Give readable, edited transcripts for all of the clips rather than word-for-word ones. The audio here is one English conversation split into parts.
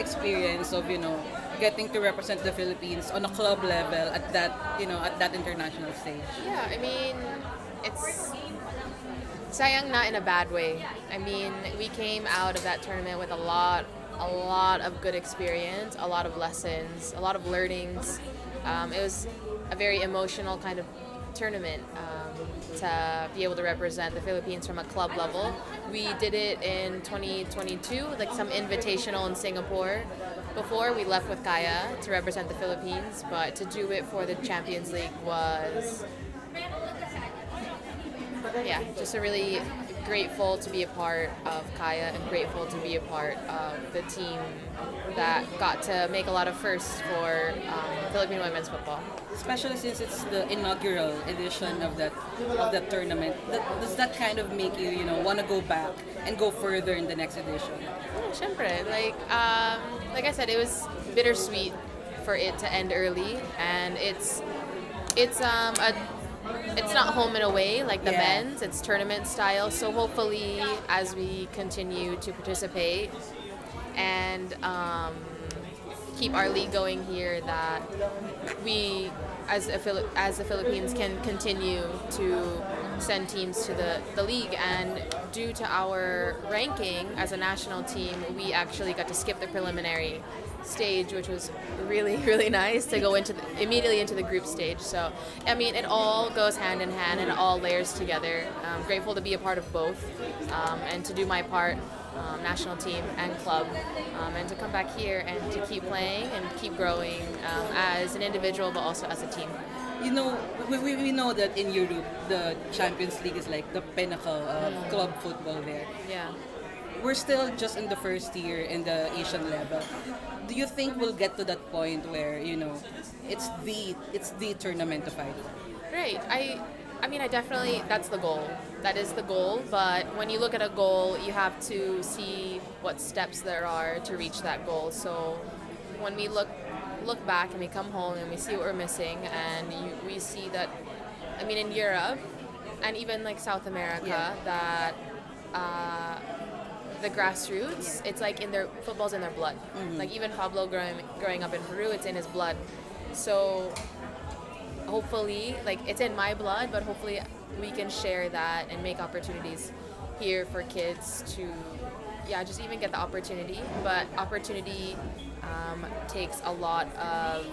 experience of getting to represent the Philippines on a club level at that at that international stage? Yeah, I mean, it's sayang not in a bad way. I mean, we came out of that tournament with a lot of good experience, a lot of lessons, a lot of learnings. It was a very emotional kind of tournament to be able to represent the Philippines from a club level. We did it in 2022, like some invitational in Singapore. Before we left with Kaya to represent the Philippines, but to do it for the Champions League was, yeah, just a really grateful to be a part of Kaya and grateful to be a part of the team that got to make a lot of firsts for Philippine women's football. Especially since it's the inaugural edition of that tournament. Does that kind of make you want to go back and go further in the next edition? Yeah, syempre. Like I said, it was bittersweet for it to end early, and it's it's not home and away like the men's. It's tournament style. So hopefully, as we continue to participate and keep our league going here, that we, as the Philippines, can continue to send teams to the league. And due to our ranking as a national team, we actually got to skip the preliminary stage, which was really, really nice to go immediately into the group stage. So, I mean, it all goes hand in hand and it all layers together. I'm grateful to be a part of both and to do my part, national team and club, and to come back here and to keep playing and keep growing as an individual, but also as a team. We know that in Europe, the Champions League is like the pinnacle of club football there. Yeah. We're still just in the first year in the Asian level. Do you think we'll get to that point where it's the tournament to fight? Right. I mean, I definitely, that's the goal. That is the goal. But when you look at a goal, you have to see what steps there are to reach that goal. So when we look back and we come home and we see what we're missing, and we see that, I mean, in Europe and even like South America, that the grassroots, it's like football's in their blood. Mm-hmm. Like even Pablo growing up in Peru, it's in his blood. So hopefully, like it's in my blood, but hopefully we can share that and make opportunities here for kids to, just even get the opportunity. But opportunity takes a lot of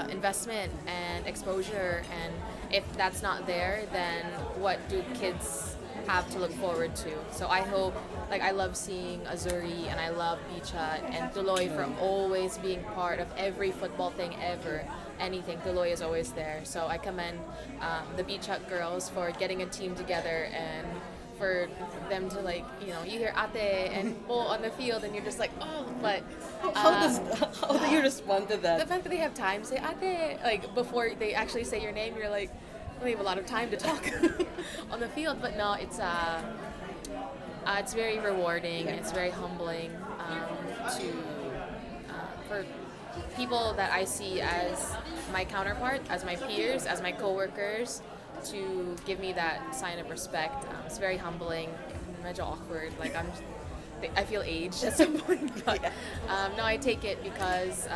investment and exposure, and if that's not there, then what do kids have to look forward to? So I hope, like I love seeing Azuri and I love Bichat and Tuloy for always being part of every football thing ever. Anything, Tuloy is always there. So I commend the Bichat girls for getting a team together and for them to you hear ate and po on the field and you're just like, oh, but how do you respond to that? The fact that they have time to say ate, like before they actually say your name, you're like, well, they have a lot of time to talk on the field. But no, it's very rewarding. It's very humbling for people that I see as my counterpart, as my peers, as my coworkers, to give me that sign of respect. It's very humbling, medyo awkward. Like I feel aged at some point, but no, I take it because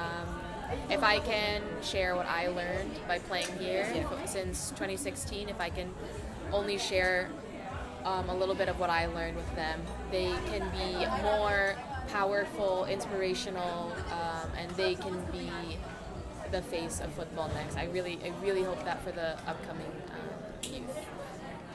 if I can share what I learned by playing here since 2016, if I can only share a little bit of what I learned with them, they can be more powerful, inspirational, and they can be the face of football next. I really hope that for the upcoming youth.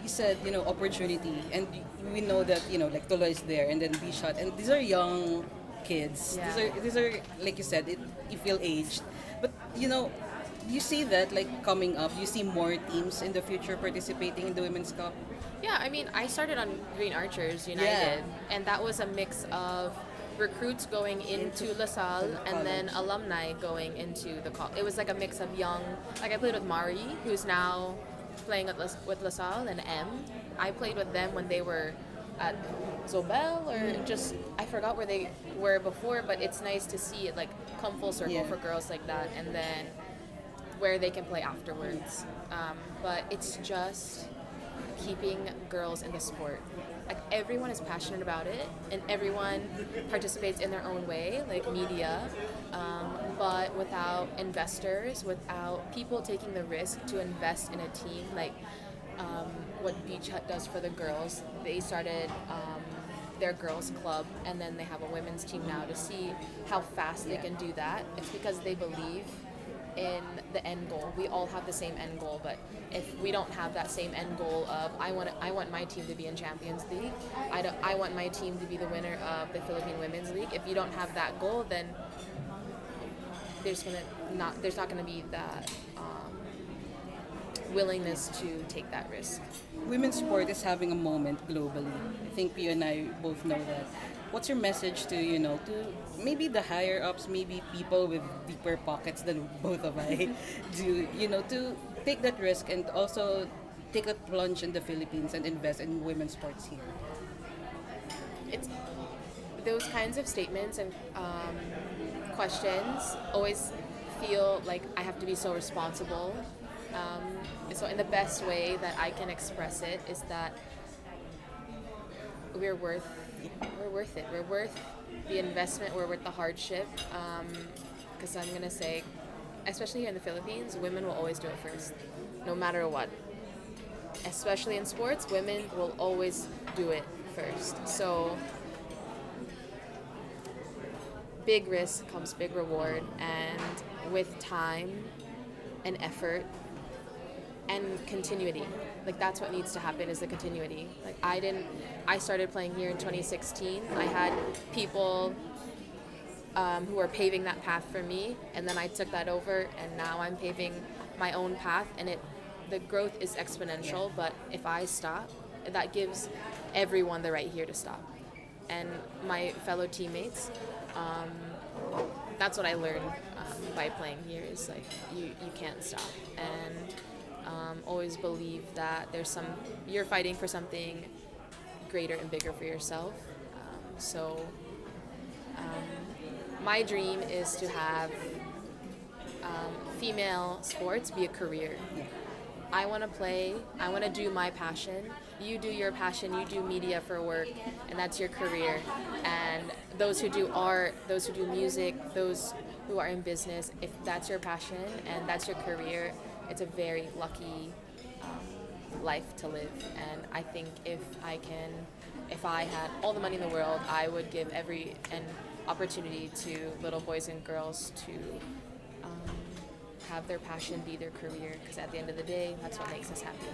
You said opportunity, and we know that like Tolo is there, and then Bichat, and these are young kids. Yeah. These are like you said, you feel aged, but you see that like coming up, you see more teams in the future participating in the Women's Cup. Yeah, I mean, I started on Green Archers United, and that was a mix of recruits going into LaSalle and then alumni going into the college. It was like a mix of young, like I played with Mari, who's now playing with LaSalle, and M. I played with them when they were at Zobel, or just, I forgot where they were before, but it's nice to see it like come full circle for girls like that, and then where they can play afterwards. But it's just keeping girls in the sport. like everyone is passionate about it and everyone participates in their own way, like media, but without investors, without people taking the risk to invest in a team, like what Beach Hut does for the girls. They started their girls club, and then they have a women's team now. To see how fast they can do that, it's because they believe in the end goal. We all have the same end goal, but if we don't have that same end goal of I want my team to be in Champions League, I want my team to be the winner of the Philippine Women's League. If you don't have that goal, then there's not gonna be that willingness to take that risk. Women's sport is having a moment globally. I think you and I both know that. What's your message to, to maybe the higher ups, maybe people with deeper pockets than both of I do, to take that risk and also take a plunge in the Philippines and invest in women's sports here? It's those kinds of statements and questions always feel like I have to be so responsible. So in the best way that I can express it is that we're worth it. We're worth the investment. We're worth the hardship. Because I'm gonna say, especially here in the Philippines, women will always do it first, no matter what. Especially in sports, women will always do it first. So big risk comes big reward, and with time and effort and continuity, like that's what needs to happen, is the continuity. Like I started playing here in 2016. I had people who were paving that path for me, and then I took that over, and now I'm paving my own path, and the growth is exponential. But if I stop, that gives everyone the right here to stop, and my fellow teammates. That's what I learned by playing here, is like you can't stop, and always believe that you're fighting for something greater and bigger for yourself. My dream is to have female sports be a career. I want to play, I want to do my passion. You do your passion, you do media for work, and that's your career. And those who do art, those who do music, those who are in business, if that's your passion and that's your career, it's a very lucky life to live. And I think if I had all the money in the world, I would give an opportunity to little boys and girls to have their passion be their career, because at the end of the day, that's what makes us happy.